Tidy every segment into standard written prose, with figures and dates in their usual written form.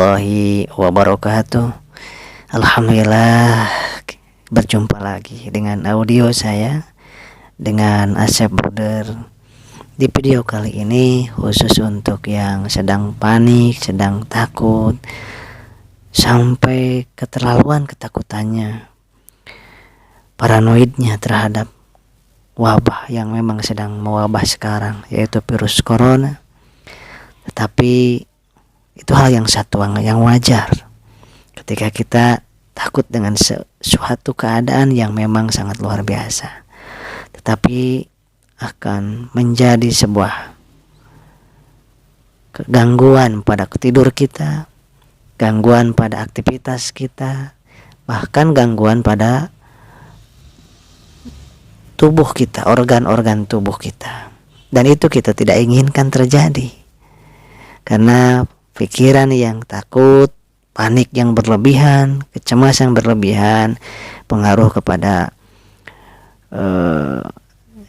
Warahmatullahi wabarakatuh. Alhamdulillah, berjumpa lagi dengan audio saya dengan Asep Bruder. Di video kali ini khusus untuk yang sedang panik, sedang takut, sampai keterlaluan ketakutannya, paranoidnya terhadap wabah yang memang sedang mewabah sekarang, yaitu virus corona. Tetapi itu hal yang yang wajar ketika kita takut dengan suatu keadaan yang memang sangat luar biasa, tetapi akan menjadi sebuah gangguan pada tidur kita, gangguan pada aktivitas kita, bahkan gangguan pada tubuh kita, organ-organ tubuh kita. Dan itu kita tidak inginkan terjadi, karena pikiran yang takut, panik yang berlebihan, kecemasan yang berlebihan pengaruh kepada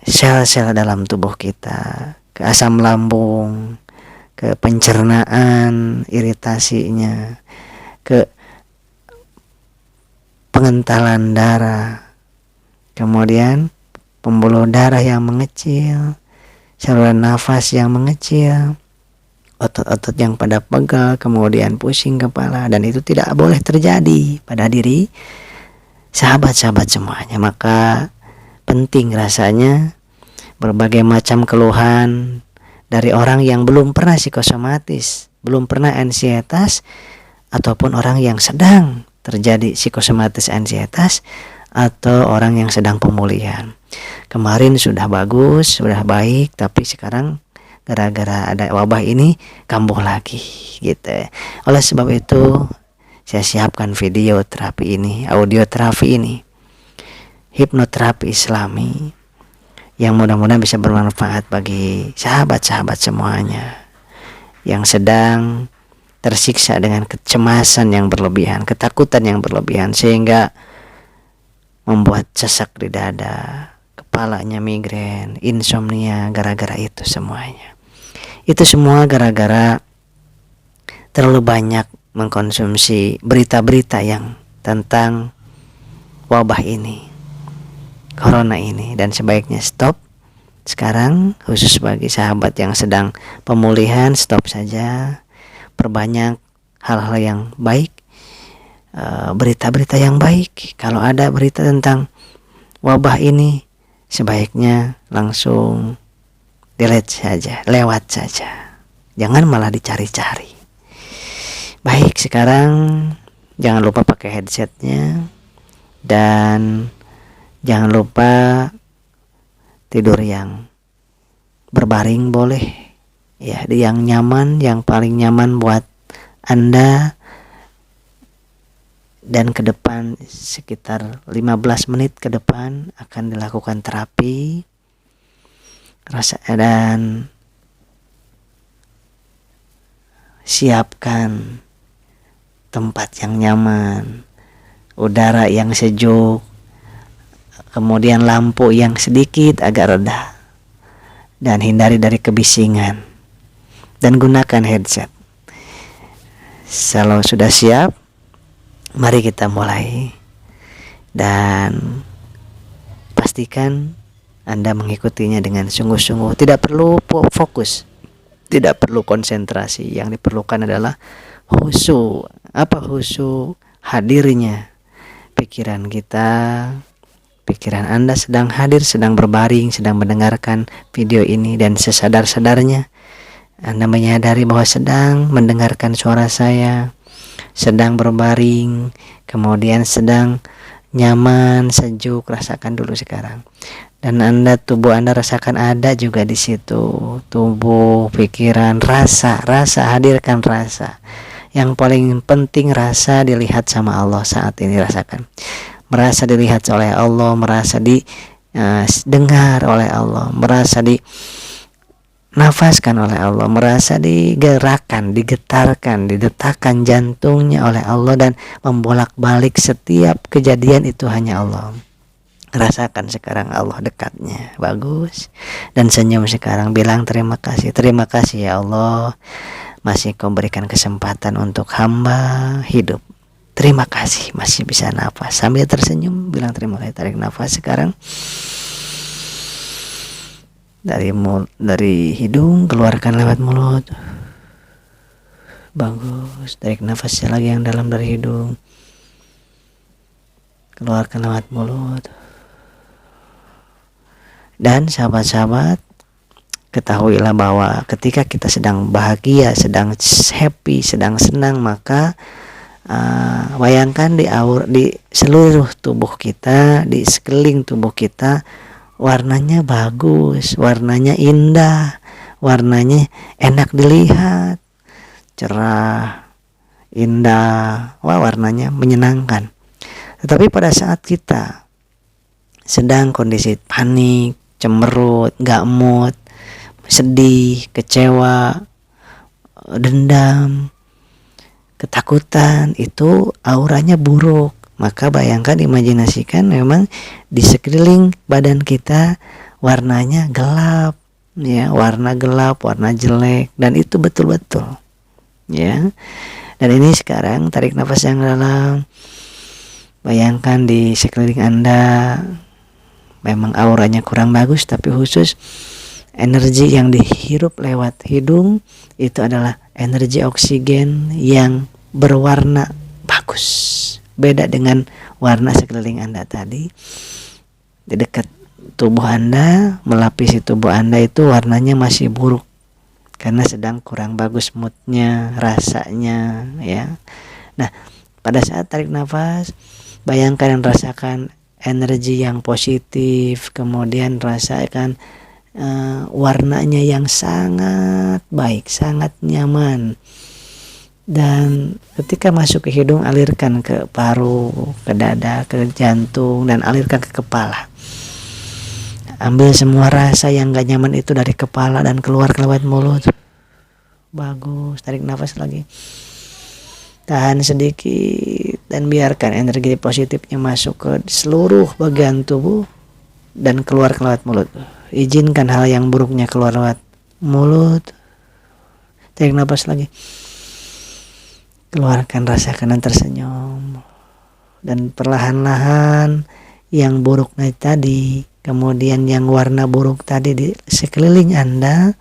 sel-sel dalam tubuh kita, ke asam lambung, ke pencernaan, iritasinya, ke pengentalan darah, kemudian pembuluh darah yang mengecil, saluran nafas yang mengecil, otot-otot yang pada pegal, kemudian pusing kepala. Dan itu tidak boleh terjadi pada diri sahabat-sahabat semuanya. Maka penting rasanya berbagai macam keluhan dari orang yang belum pernah psikosomatis, belum pernah ansietas, ataupun orang yang sedang terjadi psikosomatis ansietas, atau orang yang sedang pemulihan. Kemarin sudah bagus, sudah baik, tapi sekarang gara-gara ada wabah ini kambuh lagi gitu. Oleh sebab itu saya siapkan video terapi ini, audio terapi ini, hipnoterapi Islami, yang mudah-mudahan bisa bermanfaat bagi sahabat-sahabat semuanya yang sedang tersiksa dengan kecemasan yang berlebihan, ketakutan yang berlebihan, sehingga membuat sesak di dada, kepalanya migrain, insomnia, gara-gara itu semuanya. Itu semua gara-gara terlalu banyak mengkonsumsi berita-berita yang tentang wabah ini, corona ini. Dan sebaiknya stop sekarang, khusus bagi sahabat yang sedang pemulihan, stop saja. Perbanyak hal-hal yang baik, berita-berita yang baik. Kalau ada berita tentang wabah ini, sebaiknya langsung delete saja, lewat saja, jangan malah dicari-cari. Baik, sekarang jangan lupa pakai headsetnya, dan jangan lupa tidur yang berbaring boleh ya, yang nyaman, yang paling nyaman buat Anda. Dan ke depan sekitar 15 menit ke depan akan dilakukan terapi dan siapkan tempat yang nyaman, udara yang sejuk, kemudian lampu yang sedikit agak rendah, dan hindari dari kebisingan, dan gunakan headset. Kalau sudah siap, mari kita mulai, dan pastikan Anda mengikutinya dengan sungguh-sungguh. Tidak perlu fokus, tidak perlu konsentrasi. Yang diperlukan adalah khusyuk. Apa khusyuk? Hadirnya pikiran kita, pikiran Anda sedang hadir, sedang berbaring, sedang mendengarkan video ini, dan sesadar-sadarnya Anda menyadari bahwa sedang mendengarkan suara saya, sedang berbaring, kemudian sedang nyaman, sejuk. Rasakan dulu sekarang. Dan tubuh Anda rasakan ada juga di situ. Tubuh, pikiran, rasa, hadirkan rasa. Yang paling penting, rasa dilihat sama Allah saat ini. Rasakan. Merasa dilihat oleh Allah, merasa didengar oleh Allah, merasa nafaskan oleh Allah, merasa digerakkan, digetarkan, didetakkan jantungnya oleh Allah, dan membolak-balik setiap kejadian itu hanya Allah. Rasakan sekarang Allah dekatnya. Bagus. Dan senyum sekarang, bilang terima kasih ya Allah. masih Kau berikan kesempatan untuk hamba hidup. Terima kasih masih bisa nafas. Sambil tersenyum bilang terima kasih. Tarik nafas sekarang dari hidung, keluarkan lewat mulut. Bagus. Tarik nafasnya lagi yang dalam dari hidung, keluarkan lewat mulut. Dan sahabat-sahabat, ketahuilah bahwa ketika kita sedang bahagia, sedang happy, sedang senang, maka bayangkan di seluruh tubuh kita, di sekeliling tubuh kita, warnanya bagus, warnanya indah, warnanya enak dilihat, cerah, indah, warnanya menyenangkan. Tetapi pada saat kita sedang kondisi panik, cemberut, gak mood, sedih, kecewa, dendam, ketakutan, itu auranya buruk. Maka bayangkan, imajinasikan memang di sekeliling badan kita warnanya gelap, ya, warna gelap, warna jelek, dan itu betul-betul, ya. Dan ini sekarang tarik nafas yang dalam. Bayangkan di sekeliling Anda memang auranya kurang bagus, tapi khusus energi yang dihirup lewat hidung itu adalah energi oksigen yang berwarna bagus. Beda dengan warna sekeliling Anda tadi. Di dekat tubuh Anda, melapisi tubuh Anda itu warnanya masih buruk karena sedang kurang bagus moodnya, rasanya, ya. Nah, pada saat tarik nafas, bayangkan dan rasakan energi yang positif, kemudian rasakan warnanya yang sangat baik, sangat nyaman. Dan ketika masuk ke hidung, alirkan ke paru, ke dada, ke jantung, dan alirkan ke kepala. Ambil semua rasa yang gak nyaman itu dari kepala dan keluar lewat mulut. Bagus, tarik nafas lagi. Tahan sedikit dan biarkan energi positifnya masuk ke seluruh bagian tubuh dan keluar lewat mulut. Izinkan hal yang buruknya keluar lewat mulut. Tarik nafas lagi. Keluarkan, rasakan dan tersenyum. Dan perlahan-lahan yang buruknya tadi, kemudian yang warna buruk tadi di sekeliling Anda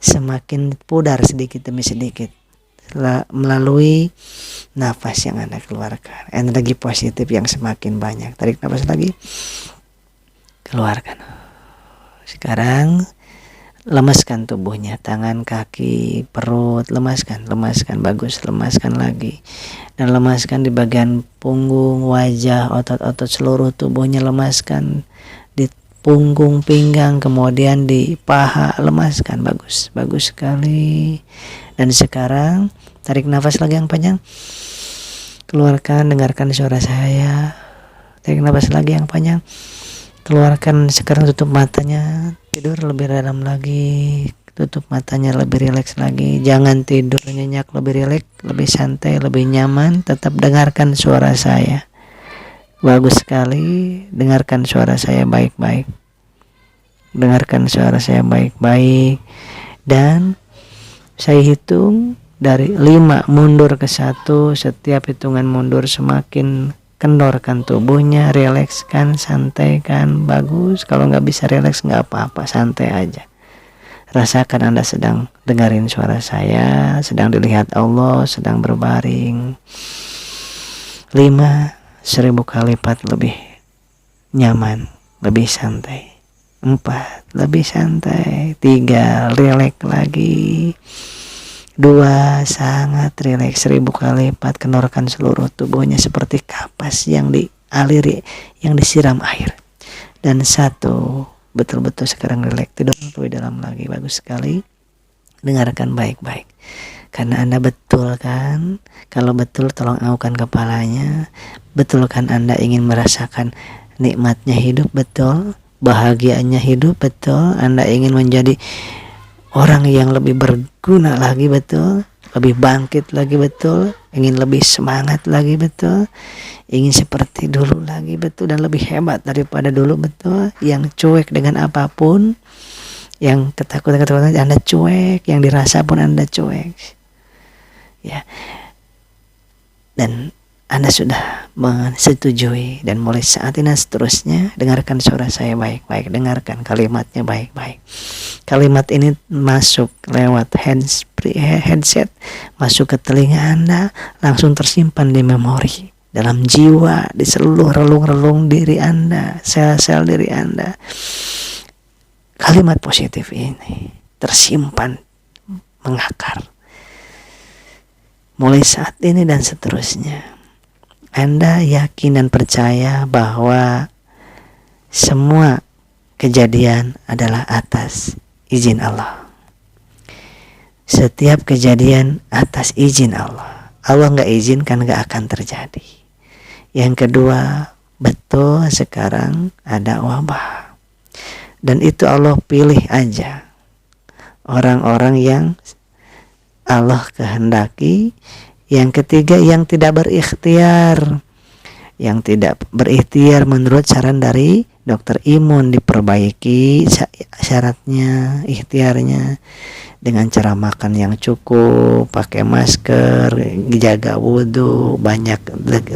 semakin pudar sedikit demi sedikit melalui nafas yang Anda keluarkan. Energi positif yang semakin banyak. Tarik nafas lagi. Keluarkan. Sekarang lemaskan tubuhnya, tangan, kaki, perut, lemaskan, bagus, lemaskan lagi. Dan lemaskan di bagian punggung, wajah, otot-otot seluruh tubuhnya, lemaskan di punggung, pinggang, kemudian di paha, lemaskan, bagus sekali. Dan sekarang tarik nafas lagi yang panjang. Keluarkan, dengarkan suara saya. Tarik nafas lagi yang panjang. Keluarkan, sekarang tutup matanya, tidur lebih dalam lagi, tutup matanya lebih rileks lagi. Jangan tidur nyenyak, lebih rileks, lebih santai, lebih nyaman. Tetap dengarkan suara saya. Bagus sekali, dengarkan suara saya baik-baik. Dengarkan suara saya baik-baik. Dan saya hitung dari 5 mundur ke 1. Setiap hitungan mundur semakin kendorkan tubuhnya, rilekskan, santaikan, bagus. Kalau nggak bisa rileks nggak apa-apa, santai aja. Rasakan Anda sedang dengerin suara saya, sedang dilihat Allah, sedang berbaring. 5, 1000 kali lipat lebih nyaman, lebih santai. 4, lebih santai. 3, rileks lagi. 2, sangat rileks, 1000 kali lipat, kendorkan seluruh tubuhnya seperti kapas yang dialiri, yang disiram air. Dan 1, betul-betul sekarang rileks, tidur lebih dalam lagi. Bagus sekali. Dengarkan baik-baik. Karena Anda betul kan? Kalau betul tolong anggukan kepalanya. Betul kan Anda ingin merasakan nikmatnya hidup? Betul. Bahagianya hidup? Betul. Anda ingin menjadi orang yang lebih berguna lagi? Betul. Lebih bangkit lagi? Betul. Ingin lebih semangat lagi? Betul. Ingin seperti dulu lagi? Betul. Dan lebih hebat daripada dulu? Betul. Yang cuek dengan apapun, yang ketakutan Anda cuek, yang dirasa pun Anda cuek. ya. Dan Anda sudah menyetujui, dan mulai saat ini seterusnya dengarkan suara saya baik-baik, dengarkan kalimatnya baik-baik. Kalimat ini masuk lewat headset, masuk ke telinga Anda, langsung tersimpan di memori, dalam jiwa, di seluruh relung-relung diri Anda, sel-sel diri Anda. Kalimat positif ini tersimpan, mengakar. Mulai saat ini dan seterusnya, Anda yakin dan percaya bahwa semua kejadian adalah atas izin Allah. Setiap kejadian atas izin Allah. Allah nggak izinkan nggak akan terjadi. Yang kedua, betul sekarang ada wabah. Dan itu Allah pilih aja orang-orang yang Allah kehendaki. Yang ketiga, yang tidak berikhtiar. Yang tidak berikhtiar menurut saran dari dokter imun, diperbaiki syaratnya, ikhtiarnya dengan cara makan yang cukup, pakai masker, jaga wudhu, banyak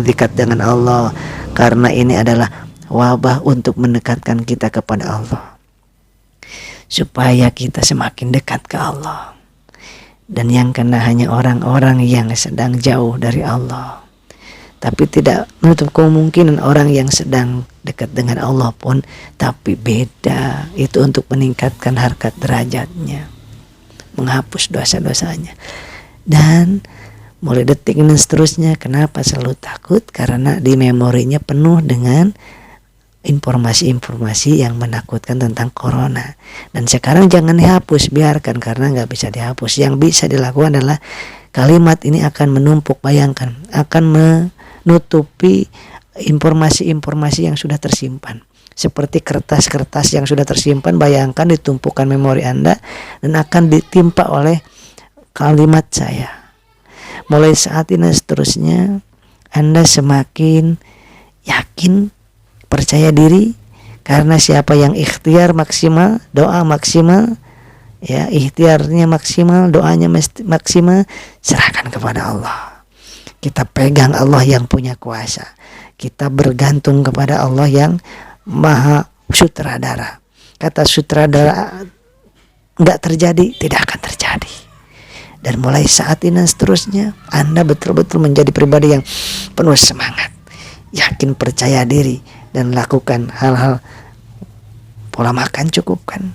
dekat dengan Allah, karena ini adalah wabah untuk mendekatkan kita kepada Allah, supaya kita semakin dekat ke Allah. Dan yang kena hanya orang-orang yang sedang jauh dari Allah. Tapi tidak menutup kemungkinan orang yang sedang dekat dengan Allah pun, tapi beda. Itu untuk meningkatkan harkat derajatnya, menghapus dosa-dosanya. Dan mulai detik ini seterusnya, kenapa selalu takut? Karena di memorinya penuh dengan informasi-informasi yang menakutkan tentang corona. Dan sekarang jangan dihapus, biarkan, karena nggak bisa dihapus. Yang bisa dilakukan adalah kalimat ini akan menumpuk, bayangkan, akan menutupi informasi-informasi yang sudah tersimpan. Seperti kertas-kertas yang sudah tersimpan, bayangkan ditumpukan memori Anda dan akan ditimpa oleh kalimat saya. Mulai saat ini seterusnya, Anda semakin yakin, percaya diri, karena siapa yang ikhtiar maksimal, doa maksimal, ya, ikhtiarnya maksimal, doanya maksimal, serahkan kepada Allah. Kita pegang Allah yang punya kuasa. Kita bergantung kepada Allah yang maha sutradara. Kata sutradara nggak terjadi, tidak akan terjadi. Dan mulai saat ini dan seterusnya, Anda betul-betul menjadi pribadi yang penuh semangat, yakin, percaya diri, dan lakukan hal-hal. Pola makan cukupkan,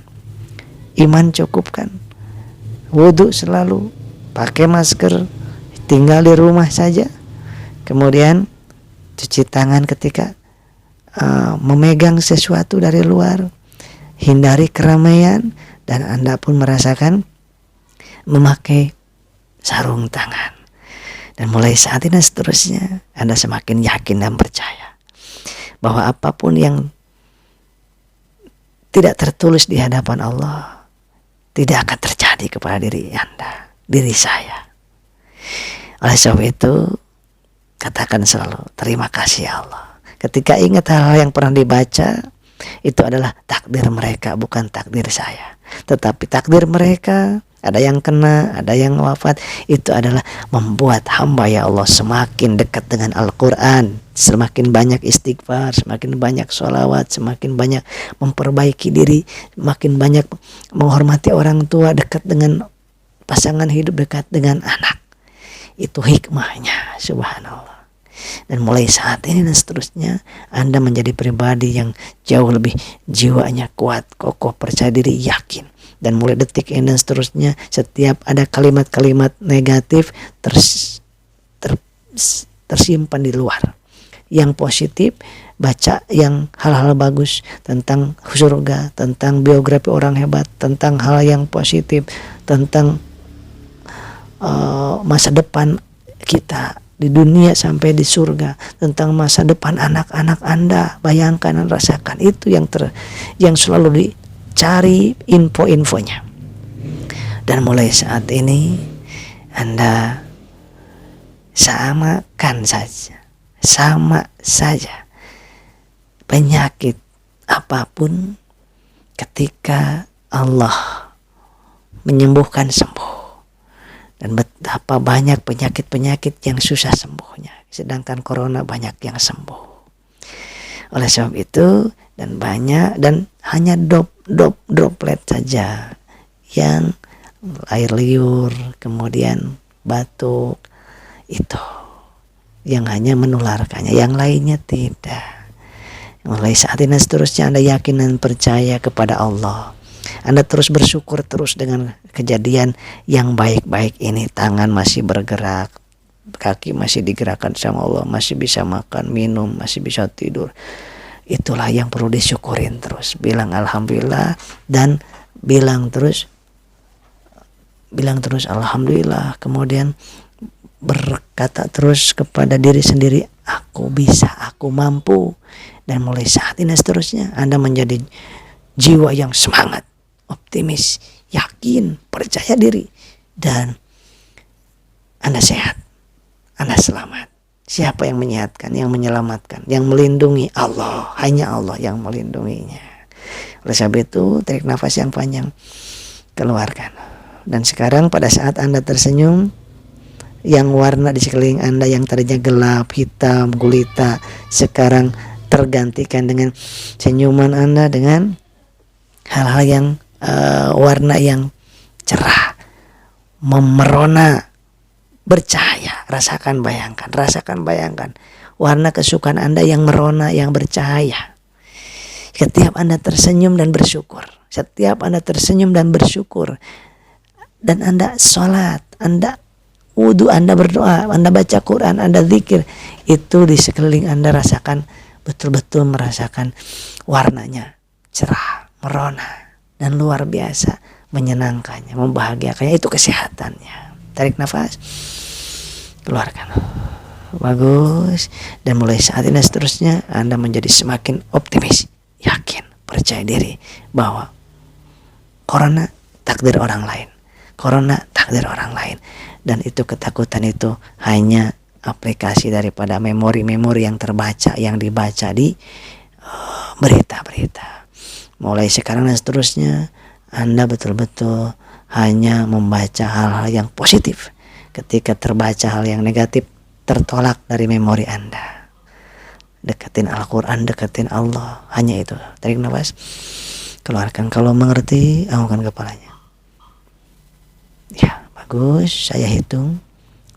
iman cukupkan, wudhu selalu, pakai masker, tinggal di rumah saja. Kemudian cuci tangan ketika memegang sesuatu dari luar, hindari keramaian, dan Anda pun merasakan memakai sarung tangan. Dan mulai saat ini seterusnya, Anda semakin yakin dan percaya bahwa apapun yang tidak tertulis di hadapan Allah tidak akan terjadi kepada diri Anda, diri saya. Oleh sebab itu, katakan selalu, terima kasih ya Allah. Ketika ingat hal-hal yang pernah dibaca, itu adalah takdir mereka, bukan takdir saya. Tetapi takdir mereka, ada yang kena, ada yang wafat, itu adalah membuat hamba ya Allah semakin dekat dengan Al-Quran, semakin banyak istighfar, semakin banyak sholawat, semakin banyak memperbaiki diri, semakin banyak menghormati orang tua, dekat dengan pasangan hidup, dekat dengan anak. Itu hikmahnya, subhanallah. Dan mulai saat ini dan seterusnya, Anda menjadi pribadi yang jauh lebih jiwanya kuat, kokoh, percaya diri, yakin. Dan mulai detik ini dan seterusnya, setiap ada kalimat-kalimat negatif tersimpan di luar. Yang positif, baca yang hal-hal bagus tentang surga, tentang biografi orang hebat, tentang hal yang positif, tentang masa depan kita di dunia sampai di surga, tentang masa depan anak-anak Anda. Bayangkan dan rasakan, itu yang selalu dicari info-infonya. Dan mulai saat ini Anda sama saja penyakit apapun, ketika Allah menyembuhkan sembuh, Dan betapa banyak penyakit-penyakit yang susah sembuhnya, sedangkan corona banyak yang sembuh. Oleh sebab itu, dan hanya droplet saja yang air liur, kemudian batuk, itu yang hanya menularkannya, yang lainnya tidak. Mulai saat ini dan seterusnya Anda yakin dan percaya kepada Allah. Anda terus bersyukur terus dengan kejadian yang baik-baik ini. Tangan masih bergerak, kaki masih digerakkan sama Allah, masih bisa makan, minum, masih bisa tidur. Itulah yang perlu disyukurin terus. Bilang alhamdulillah dan bilang terus alhamdulillah. Kemudian berkata terus kepada diri sendiri, aku bisa, aku mampu. Dan mulai saat ini seterusnya Anda menjadi jiwa yang semangat, optimis, yakin, percaya diri, dan Anda sehat, Anda selamat. Siapa yang menyehatkan, yang menyelamatkan, yang melindungi? Allah. Hanya Allah yang melindunginya. Oleh sebab itu, tarik nafas yang panjang, keluarkan. Dan sekarang pada saat Anda tersenyum, yang warna di sekeliling Anda yang tadinya gelap, hitam, gulita, sekarang tergantikan dengan senyuman Anda dengan hal-hal yang warna yang cerah, memerona, bercahaya. Rasakan bayangkan warna kesukaan Anda yang merona, yang bercahaya. Setiap Anda tersenyum dan bersyukur, dan Anda sholat, Anda wudhu, Anda berdoa, Anda baca Quran, Anda zikir, itu di sekeliling Anda rasakan, betul-betul merasakan warnanya cerah, merona, dan luar biasa menyenangkannya, membahagiakannya. Itu kesehatannya. Tarik nafas, keluarkan. Bagus. Dan mulai saat ini seterusnya Anda menjadi semakin optimis, yakin, percaya diri bahwa corona takdir orang lain, dan itu ketakutan itu hanya aplikasi daripada memori-memori yang terbaca, yang dibaca di berita-berita. Mulai sekarang dan seterusnya Anda betul-betul hanya membaca hal-hal yang positif. Ketika terbaca hal yang negatif, tertolak dari memori Anda. Deketin Al-Quran, deketin Allah, hanya itu. Tarik nafas, keluarkan. Kalau mengerti, anggukan kepalanya. Ya, bagus. Saya hitung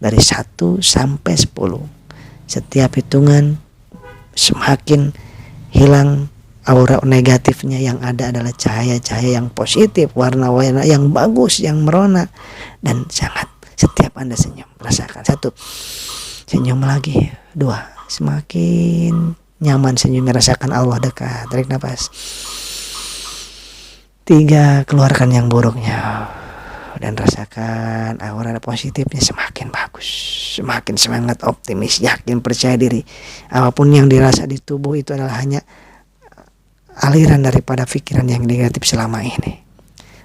dari 1 sampai 10. Setiap hitungan semakin hilang aura negatifnya, yang ada adalah cahaya-cahaya yang positif, warna-warna yang bagus, yang merona dan sangat. Setiap Anda senyum, rasakan. 1, senyum lagi. 2, semakin nyaman senyumnya, rasakan Allah dekat. Tarik nafas. 3, keluarkan yang buruknya dan rasakan aura positifnya semakin bagus, semakin semangat, optimis, yakin, percaya diri. Apapun yang dirasa di tubuh itu adalah hanya aliran daripada pikiran yang negatif selama ini.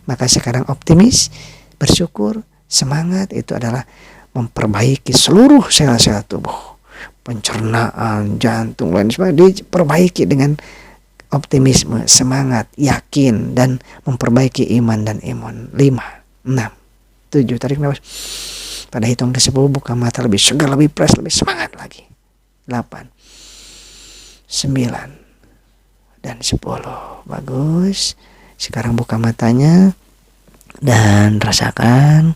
Maka sekarang optimis, bersyukur, semangat, itu adalah memperbaiki seluruh sel-sel tubuh, pencernaan, jantung, dan sebagainya diperbaiki dengan optimisme, semangat, yakin, dan memperbaiki iman dan imun. 5, 6, 7, tarik nafas. Pada hitung ke 10 buka mata, lebih segar, lebih fresh, lebih semangat lagi. 8, 9, dan 10. Bagus. Sekarang buka matanya dan rasakan.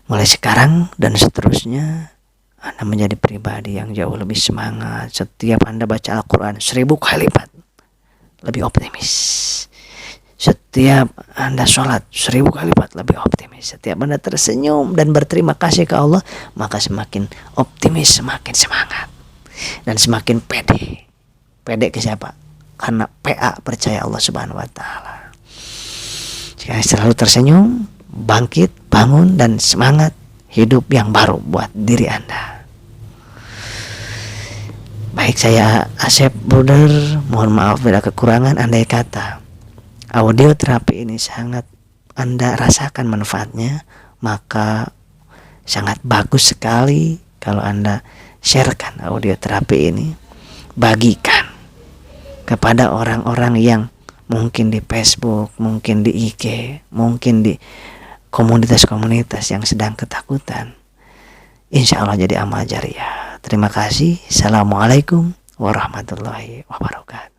Mulai sekarang dan seterusnya Anda menjadi pribadi yang jauh lebih semangat. Setiap Anda baca Al-Quran 1000 kali lipat lebih optimis. Setiap Anda sholat 1000 kali lipat lebih optimis. Setiap Anda tersenyum dan berterima kasih ke Allah, maka semakin optimis, semakin semangat, dan semakin pede. Pede ke siapa? Karena PA, percaya Allah Subhanahu wa Ta'ala. Jika selalu tersenyum, bangkit, bangun, dan semangat hidup yang baru buat diri Anda. Baik, saya Asep Bruder, mohon maaf bila kekurangan. Andai kata audio terapi ini sangat Anda rasakan manfaatnya, maka sangat bagus sekali kalau Anda sharekan audio terapi ini, bagikan kepada orang-orang yang mungkin di Facebook, mungkin di IG, mungkin di komunitas-komunitas yang sedang ketakutan, insya Allah jadi amal jariah. Terima kasih. Assalamualaikum warahmatullahi wabarakatuh.